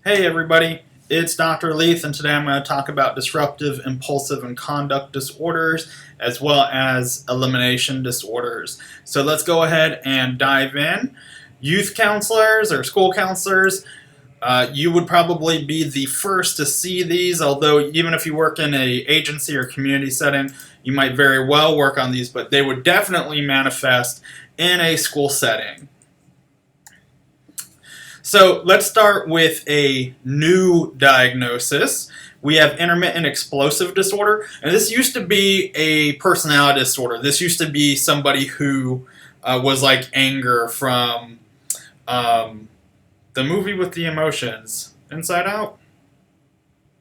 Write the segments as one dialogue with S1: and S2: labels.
S1: Hey everybody, it's Dr. Leith, and today I'm going to talk about disruptive, impulsive, and conduct disorders, as well as elimination disorders. So let's go ahead and dive in. Youth counselors or school counselors, you would probably be the first to see these, although even if you work in an agency or community setting, you might very well work on these, but they would definitely manifest in a school setting. So let's start with a new diagnosis. We have intermittent explosive disorder, and this used to be a personality disorder. This used to be somebody who was like anger from the movie with the emotions, Inside Out?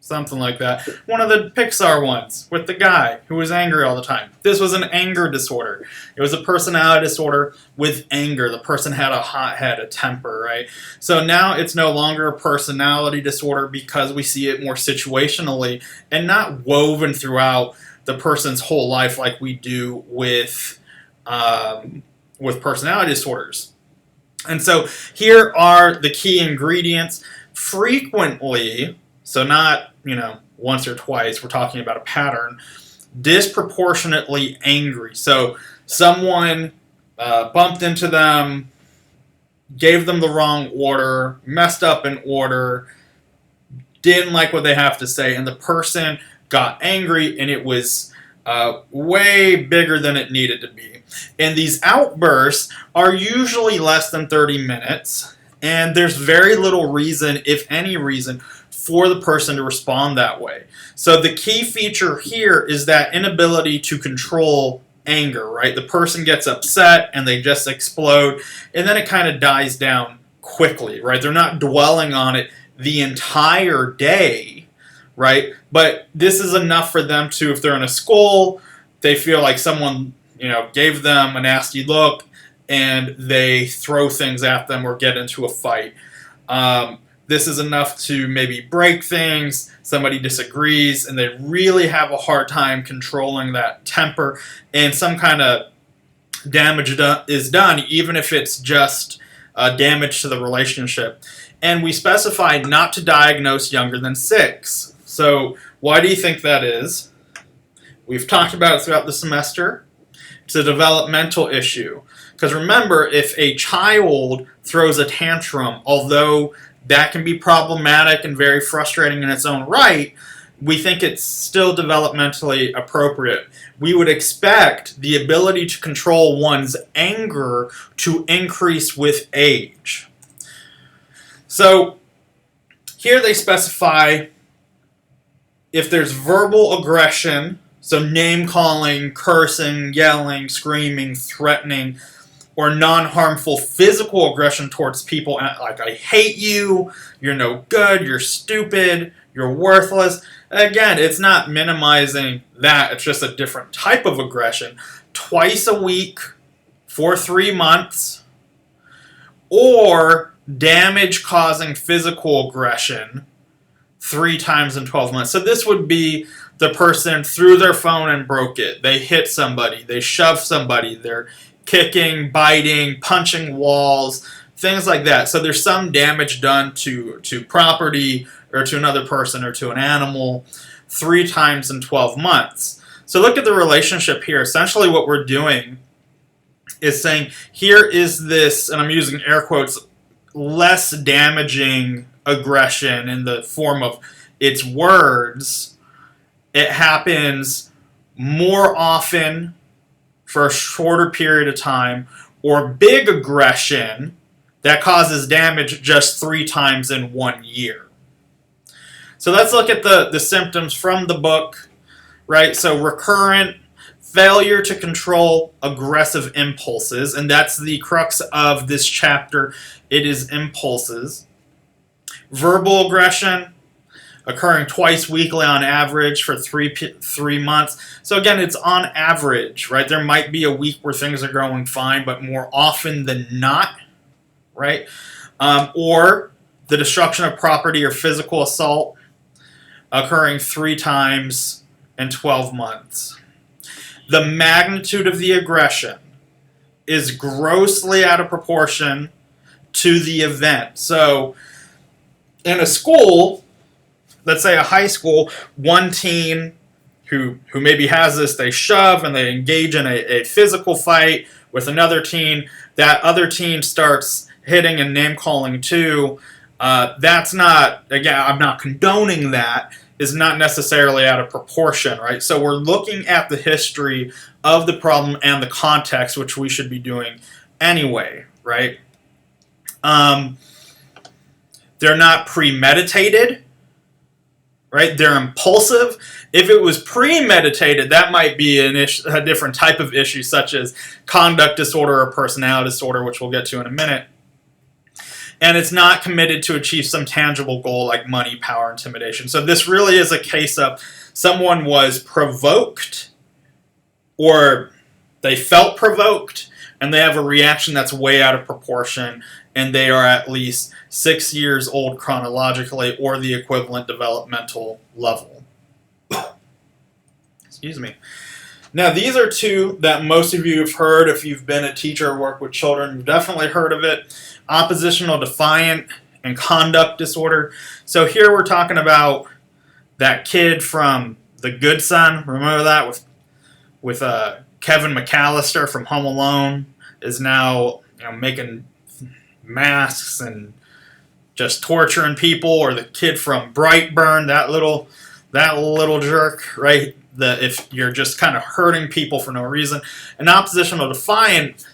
S1: Something like that. One of the Pixar ones with the guy who was angry all the time. This was an anger disorder. It was a personality disorder with anger. The person had a hot head, a temper, right? So now it's no longer a personality disorder because we see it more situationally and not woven throughout the person's whole life like we do with personality disorders. And so here are the key ingredients. Frequently, so not, once or twice, we're talking about a pattern, disproportionately angry. So someone bumped into them, gave them the wrong order, messed up an order, didn't like what they have to say, and the person got angry, and it was way bigger than it needed to be. And these outbursts are usually less than 30 minutes, and there's very little reason, if any reason, for the person to respond that way. So the key feature here is that inability to control anger, right? The person gets upset and they just explode, and then it kind of dies down quickly, right? They're not dwelling on it the entire day, right? But this is enough for them to, if they're in a school, they feel like someone, gave them a nasty look and they throw things at them or get into a fight. This is enough to maybe break things, somebody disagrees, and they really have a hard time controlling that temper, and some kind of damage is done, even if it's just damage to the relationship. And we specified not to diagnose younger than 6. So why do you think that is? We've talked about it throughout the semester. It's a developmental issue. Because remember, if a child throws a tantrum, although that can be problematic and very frustrating in its own right, we think it's still developmentally appropriate. We would expect the ability to control one's anger to increase with age. So here they specify if there's verbal aggression, so name-calling, cursing, yelling, screaming, threatening, or non-harmful physical aggression towards people, like I hate you, you're no good, you're stupid, you're worthless. Again, it's not minimizing that, it's just a different type of aggression. Twice a week for 3 months, or damage-causing physical aggression 3 times in 12 months. So this would be the person threw their phone and broke it. They hit somebody, they shoved somebody, they're kicking, biting, punching walls, things like that. So there's some damage done to property or to another person or to an animal 3 times in 12 months. So look at the relationship here. Essentially what we're doing is saying here is this, and I'm using air quotes, less damaging aggression in the form of its words. It happens more often for a shorter period of time, or big aggression that causes damage just 3 times in 1 year. So let's look at the symptoms from the book, right? So recurrent failure to control aggressive impulses, and that's the crux of this chapter. It is impulses. Verbal aggression, occurring twice weekly on average for 3 months. So again, it's on average, right? There might be a week where things are going fine, but more often than not, right? Or the destruction of property or physical assault occurring 3 times in 12 months. The magnitude of the aggression is grossly out of proportion to the event. So in a school, let's say a high school, one teen who maybe has this, they shove and they engage in a physical fight with another teen. That other teen starts hitting and name calling too. That's not, again, I'm not condoning that, is not necessarily out of proportion, right? So we're looking at the history of the problem and the context, which we should be doing anyway, right? They're not premeditated, right? They're impulsive. If it was premeditated, that might be a different type of issue, such as conduct disorder or personality disorder, which we'll get to in a minute. And it's not committed to achieve some tangible goal like money, power, intimidation. So this really is a case of someone was provoked, or they felt provoked, and they have a reaction that's way out of proportion, and they are at least 6 years old chronologically, or the equivalent developmental level. Excuse me. Now, these are two that most of you have heard. If you've been a teacher or worked with children, you've definitely heard of it. Oppositional defiant and conduct disorder. So here we're talking about that kid from The Good Son. Remember that with Kevin McAllister from Home Alone is now making masks and just torturing people, or the kid from Brightburn, that little jerk, right? If you're just kind of hurting people for no reason. An oppositional defiant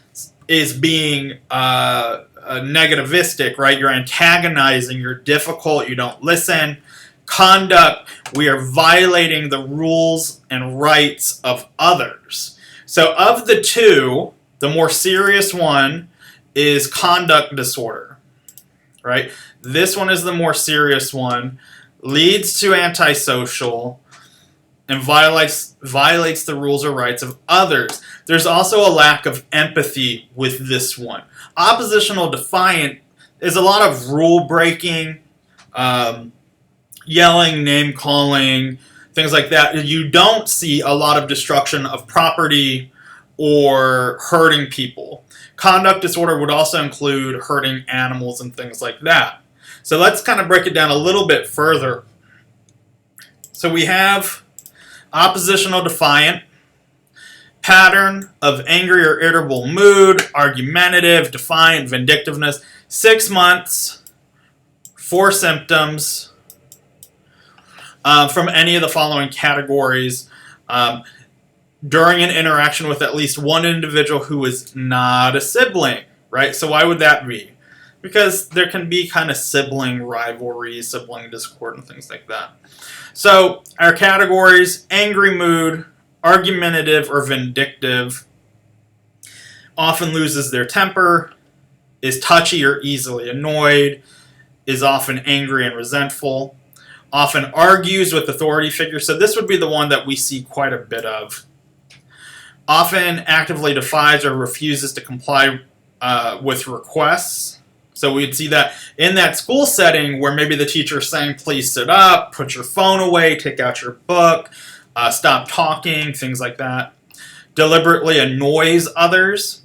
S1: is being negativistic, right? You're antagonizing, you're difficult, you don't listen. Conduct, we are violating the rules and rights of others. So of the two, the more serious one is conduct disorder, right? This one is the more serious one, leads to antisocial, and violates the rules or rights of others. There's also a lack of empathy with this one. Oppositional defiant is a lot of rule breaking, yelling, name calling, things like that. You don't see a lot of destruction of property or hurting people. Conduct disorder would also include hurting animals and things like that. So let's kind of break it down a little bit further. So we have oppositional defiant, pattern of angry or irritable mood, argumentative, defiant, vindictiveness, 6 months, 4 symptoms from any of the following categories during an interaction with at least one individual who is not a sibling, right? So why would that be? Because there can be kind of sibling rivalry, sibling discord, and things like that. So our categories: angry mood, argumentative or vindictive, often loses their temper, is touchy or easily annoyed, is often angry and resentful, often argues with authority figures. So this would be the one that we see quite a bit of. Often actively defies or refuses to comply with requests. So we'd see that in that school setting where maybe the teacher is saying, please sit up, put your phone away, take out your book, stop talking, things like that. Deliberately annoys others.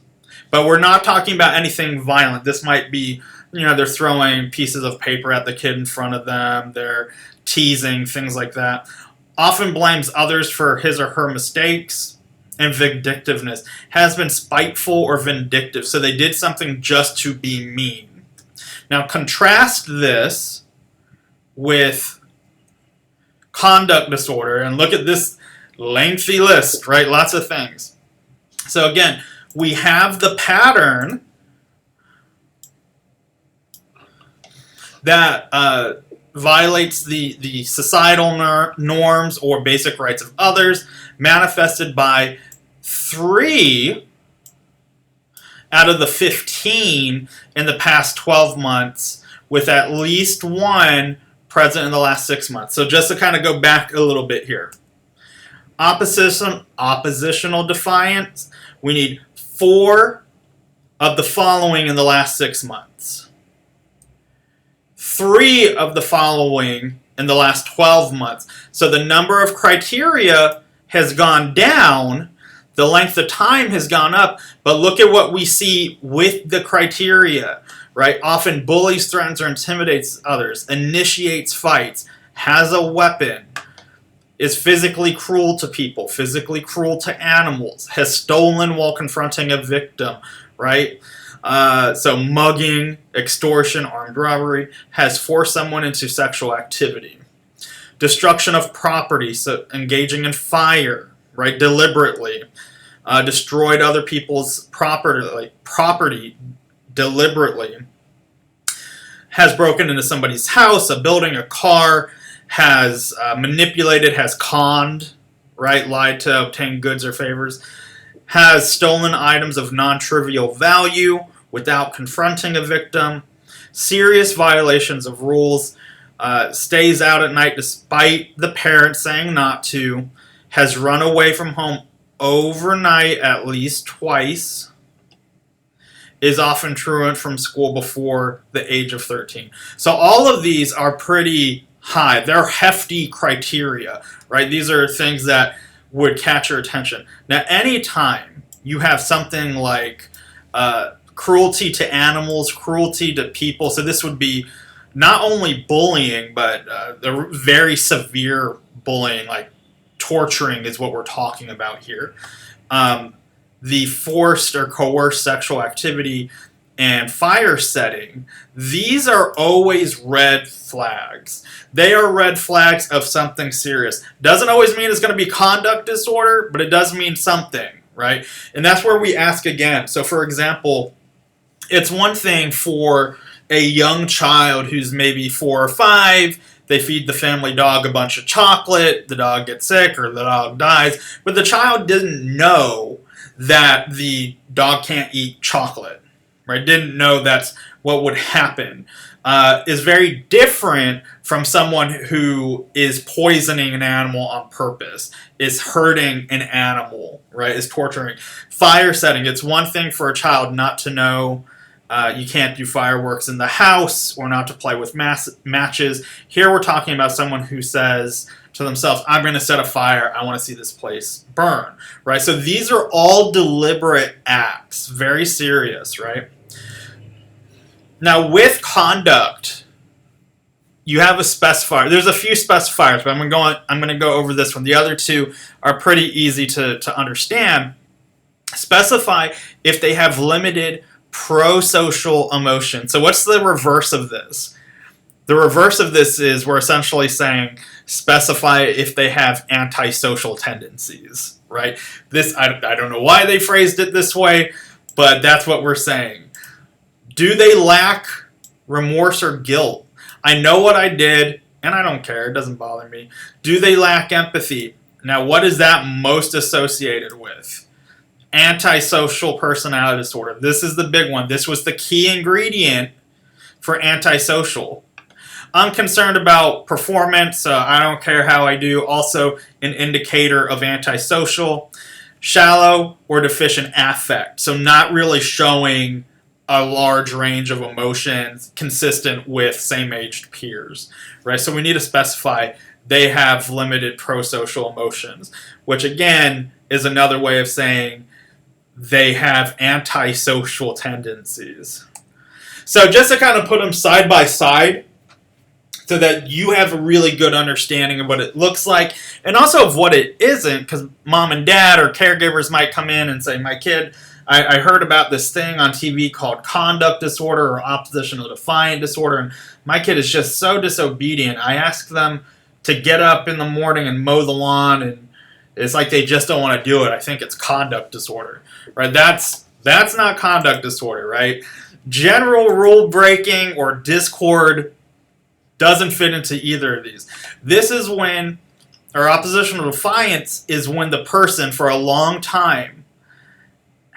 S1: But we're not talking about anything violent. This might be, they're throwing pieces of paper at the kid in front of them. They're teasing, things like that. Often blames others for his or her mistakes. And vindictiveness. Has been spiteful or vindictive. So they did something just to be mean. Now contrast this with conduct disorder, and look at this lengthy list, right? Lots of things. So again, we have the pattern that violates the societal norms or basic rights of others, manifested by 3 out of the 15 in the past 12 months, with at least 1 present in the last 6 months. So just to kind of go back a little bit here. Oppositional defiance, we need 4 of the following in the last 6 months. 3 of the following in the last 12 months. So the number of criteria has gone down, the length of time has gone up, but look at what we see with the criteria. right? Often bullies, threatens, or intimidates others, initiates fights, has a weapon, is physically cruel to people, physically cruel to animals, has stolen while confronting a victim, right? So mugging, extortion, armed robbery, has forced someone into sexual activity. Destruction of property, so engaging in fire, right, deliberately. Destroyed other people's property deliberately. Has broken into somebody's house, a building, a car, has manipulated, has conned, right, lied to obtain goods or favors, has stolen items of non-trivial value without confronting a victim, serious violations of rules, stays out at night despite the parents saying not to, has run away from home overnight at least twice, is often truant from school before the age of 13. So all of these are pretty high. They're hefty criteria, right? These are things that would catch your attention. Now, anytime you have something like cruelty to animals, cruelty to people, so this would be not only bullying, but the very severe bullying, like torturing is what we're talking about here. The forced or coerced sexual activity and fire setting, these are always red flags. They are red flags of something serious. Doesn't always mean it's going to be conduct disorder, but it does mean something, right? And that's where we ask again. So, for example, it's one thing for a young child who's maybe 4 or 5, they feed the family dog a bunch of chocolate, the dog gets sick or the dog dies, but the child didn't know that the dog can't eat chocolate, right? Didn't know that's what would happen. Is very different from someone who is poisoning an animal on purpose, is hurting an animal, right? Is torturing. Fire setting, it's one thing for a child not to know you can't do fireworks in the house or not to play with matches. Here we're talking about someone who says to themselves, I'm going to set a fire, I want to see this place burn, right? So these are all deliberate acts, very serious, right? Now with conduct, you have a specifier. There's a few specifiers, but I'm going to go over this one. The other two are pretty easy to understand. Specify if they have limited pro-social emotion. So what's the reverse of this? The reverse of this is we're essentially saying specify if they have antisocial tendencies, right? This I don't know why they phrased it this way, but that's what we're saying. Do they lack remorse or guilt? I know what I did, and I don't care. It doesn't bother me. Do they lack empathy? Now, what is that most associated with? Antisocial personality disorder. This is the big one. This was the key ingredient for antisocial. I'm concerned about performance. I don't care how I do. Also, an indicator of antisocial. Shallow or deficient affect. So not really showing a large range of emotions consistent with same-aged peers, right? So we need to specify they have limited pro-social emotions, which again is another way of saying they have antisocial tendencies. So just to kind of put them side by side so that you have a really good understanding of what it looks like and also of what it isn't, because mom and dad or caregivers might come in and say, my kid, I heard about this thing on TV called conduct disorder or oppositional defiant disorder, and my kid is just so disobedient. I ask them to get up in the morning and mow the lawn, and it's like they just don't want to do it. I think it's conduct disorder, right? That's not conduct disorder, right? General rule breaking or discord doesn't fit into either of these. This is when, or oppositional defiance is when the person for a long time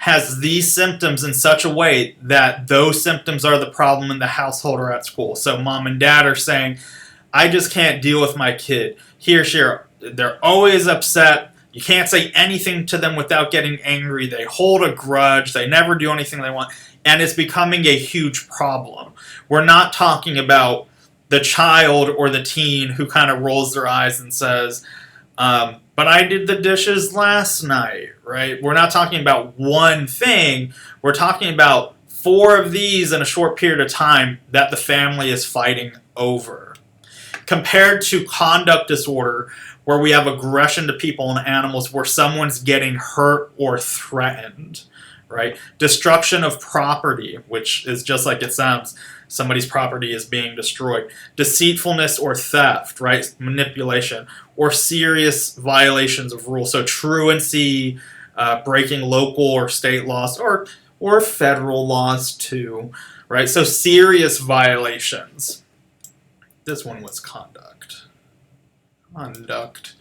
S1: has these symptoms in such a way that those symptoms are the problem in the household or at school. So mom and dad are saying, I just can't deal with my kid. He or she, they're always upset. You can't say anything to them without getting angry. They hold a grudge. They never do anything they want. And it's becoming a huge problem. We're not talking about the child or the teen who kind of rolls their eyes and says, but I did the dishes last night, right? We're not talking about one thing. We're talking about 4 of these in a short period of time that the family is fighting over. Compared to conduct disorder, where we have aggression to people and animals, where someone's getting hurt or threatened, right? Destruction of property, which is just like it sounds. Somebody's property is being destroyed. Deceitfulness or theft, right? Manipulation. Or serious violations of rules. So truancy, breaking local or state laws, or federal laws too, right? So serious violations. This one was conduct. Conduct.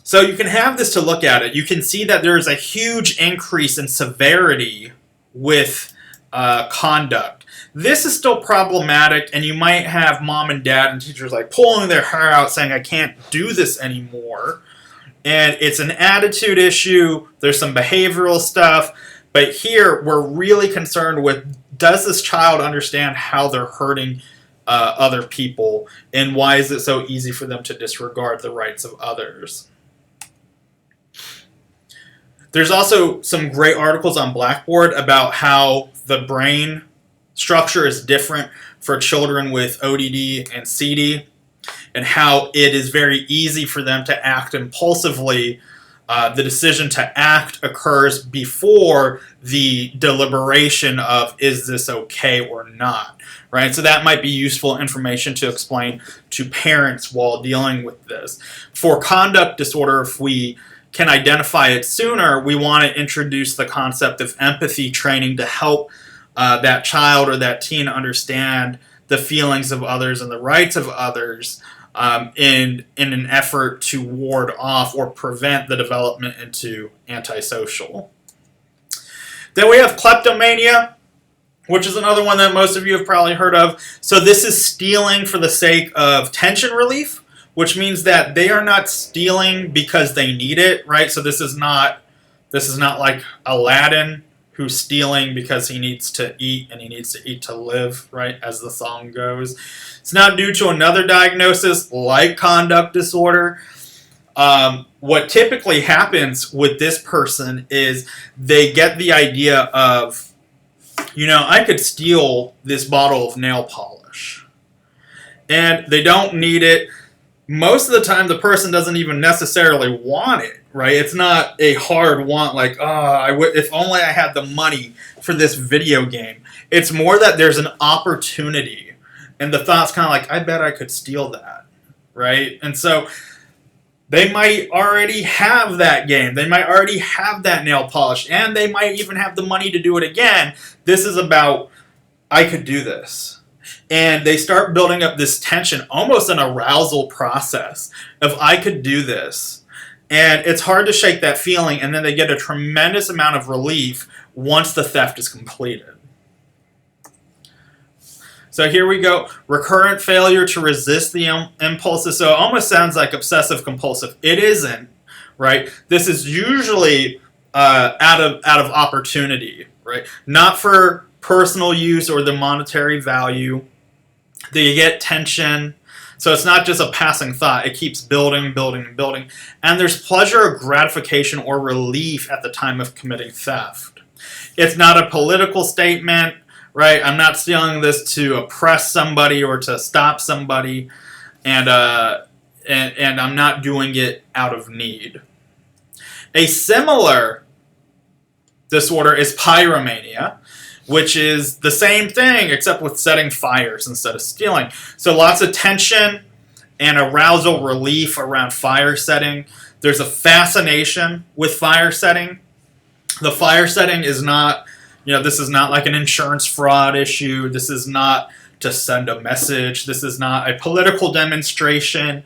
S1: So you can have this to look at it. You can see that there is a huge increase in severity with conduct. This is still problematic, and you might have mom and dad and teachers like pulling their hair out saying, I can't do this anymore. And it's an attitude issue. There's some behavioral stuff. But here, we're really concerned with, does this child understand how they're hurting other people? And why is it so easy for them to disregard the rights of others? There's also some great articles on Blackboard about how the brain structure is different for children with ODD and CD, and how it is very easy for them to act impulsively. The decision to act occurs before the deliberation of, is this okay or not, right? So that might be useful information to explain to parents while dealing with this. For conduct disorder, if we can identify it sooner, we want to introduce the concept of empathy training to help that child or that teen understand the feelings of others and the rights of others in an effort to ward off or prevent the development into antisocial. Then we have kleptomania, which is another one that most of you have probably heard of. So this is stealing for the sake of tension relief, which means that they are not stealing because they need it, right? So this is not like Aladdin, who's stealing because he needs to eat, and he needs to eat to live, right, as the song goes. It's not due to another diagnosis like conduct disorder. What typically happens with this person is they get the idea of, I could steal this bottle of nail polish. And they don't need it. Most of the time, the person doesn't even necessarily want it, right? It's not a hard want, like, if only I had the money for this video game. It's more that there's an opportunity, and the thought's kind of like, I bet I could steal that, right? And so they might already have that game. They might already have that nail polish, and they might even have the money to do it again. This is about, I could do this. And they start building up this tension, almost an arousal process of, I could do this. And it's hard to shake that feeling, and then they get a tremendous amount of relief once the theft is completed. So here we go. Recurrent failure to resist the impulses. So it almost sounds like obsessive compulsive. It isn't, right? This is usually out of opportunity, right? Not for personal use or the monetary value. They get tension. So it's not just a passing thought. It keeps building, building, building. And there's pleasure or gratification or relief at the time of committing theft. It's not a political statement, right? I'm not stealing this to oppress somebody or to stop somebody. And I'm not doing it out of need. A similar disorder is pyromania, which is the same thing except with setting fires instead of stealing. So lots of tension and arousal relief around fire setting. There's a fascination with fire setting. The fire setting is not, this is not like an insurance fraud issue. This is not to send a message. This is not a political demonstration.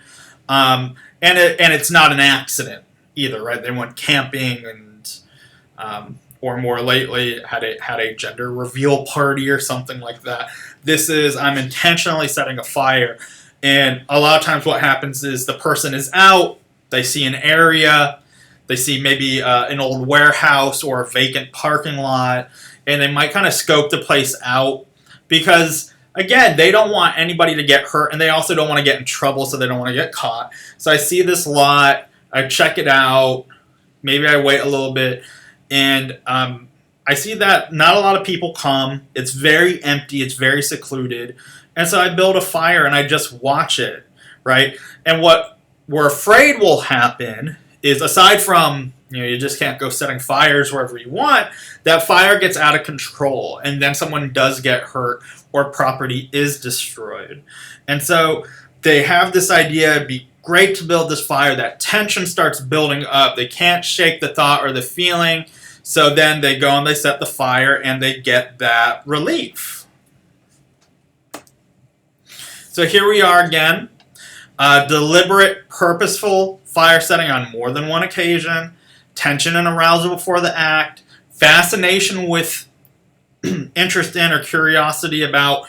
S1: And it's not an accident either, right? They went camping and or more lately had a gender reveal party or something like that. This is, I'm intentionally setting a fire. And a lot of times what happens is the person is out, they see an area, they see maybe an old warehouse or a vacant parking lot, and they might kind of scope the place out because, again, they don't want anybody to get hurt, and they also don't want to get in trouble, so they don't want to get caught. So I see this lot, I check it out, maybe I wait a little bit, and I see that not a lot of people come. It's very empty. It's very secluded. And so I build a fire and I just watch it, right? And what we're afraid will happen is, aside from, you just can't go setting fires wherever you want, that fire gets out of control and then someone does get hurt or property is destroyed. And so they have this idea, it'd be great to build this fire, that tension starts building up. They can't shake the thought or the feeling, so then they go and they set the fire and they get that relief. So here we are again. Deliberate, purposeful fire setting on more than one occasion, tension and arousal before the act, fascination with interest in or curiosity about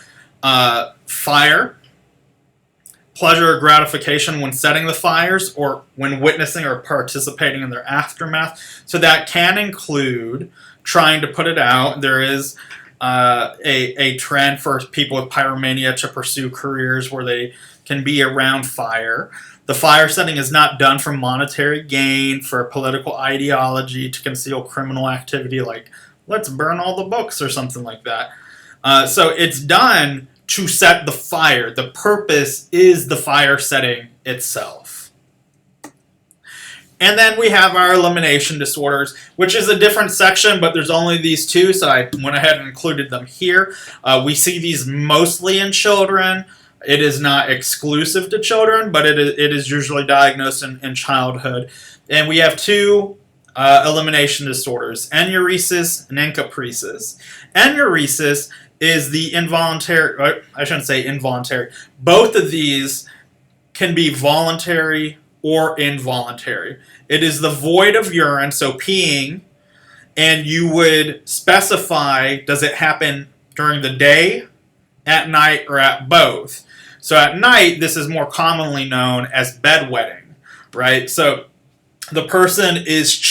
S1: fire, pleasure or gratification when setting the fires or when witnessing or participating in their aftermath. So that can include trying to put it out. There is a trend for people with pyromania to pursue careers where they can be around fire. The fire setting is not done for monetary gain, for political ideology, to conceal criminal activity like let's burn all the books or something like that. So it's done to set the fire. The purpose is the fire setting itself. And then we have our elimination disorders, which is a different section, but there's only these two, so I went ahead and included them here. We see these mostly in children. It is not exclusive to children, but it is usually diagnosed in childhood. And we have two elimination disorders, enuresis and encopresis. Enuresis is the involuntary, I shouldn't say involuntary. Both of these can be voluntary or involuntary. It is the void of urine, so peeing, and you would specify, does it happen during the day, at night, or at both? So at night, this is more commonly known as bedwetting, right? So the person is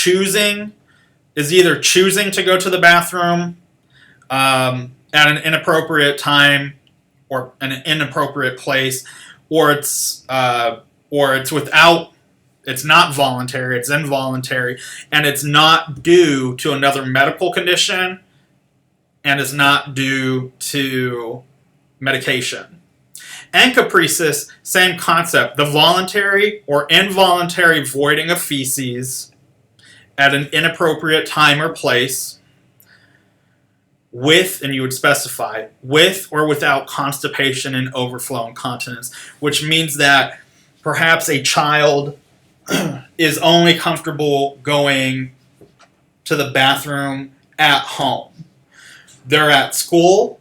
S1: either choosing to go to the bathroom at an inappropriate time or an inappropriate place, or it's not voluntary, it's involuntary, and it's not due to another medical condition, and it's not due to medication. Encopresis, same concept, the voluntary or involuntary voiding of feces at an inappropriate time or place, with, and you would specify, with or without constipation and overflow incontinence, which means that perhaps a child is only comfortable going to the bathroom at home. They're at school,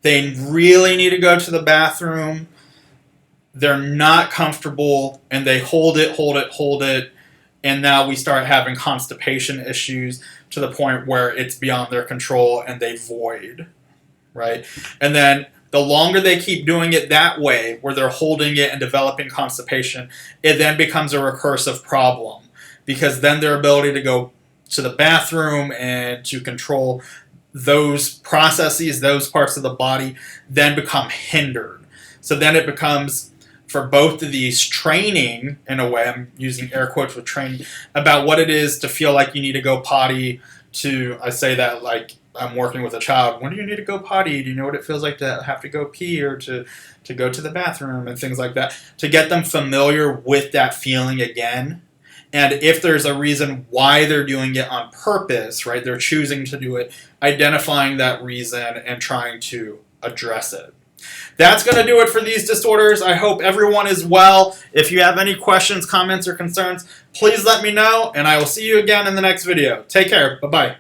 S1: they really need to go to the bathroom, they're not comfortable, and they hold it, and now we start having constipation issues to the point where it's beyond their control and they void, right? And then the longer they keep doing it that way, where they're holding it and developing constipation, it then becomes a recursive problem, because then their ability to go to the bathroom and to control those processes, those parts of the body, then become hindered. So then it becomes, for both of these, training, in a way, I'm using air quotes with training, about what it is to feel like you need to go potty. To, I say that like I'm working with a child. When do you need to go potty? Do you know what it feels like to have to go pee or to go to the bathroom and things like that? To get them familiar with that feeling again. And if there's a reason why they're doing it on purpose, right, they're choosing to do it, identifying that reason and trying to address it. That's going to do it for these disorders. I hope everyone is well. If you have any questions, comments, or concerns, please let me know, and I will see you again in the next video. Take care. Bye-bye.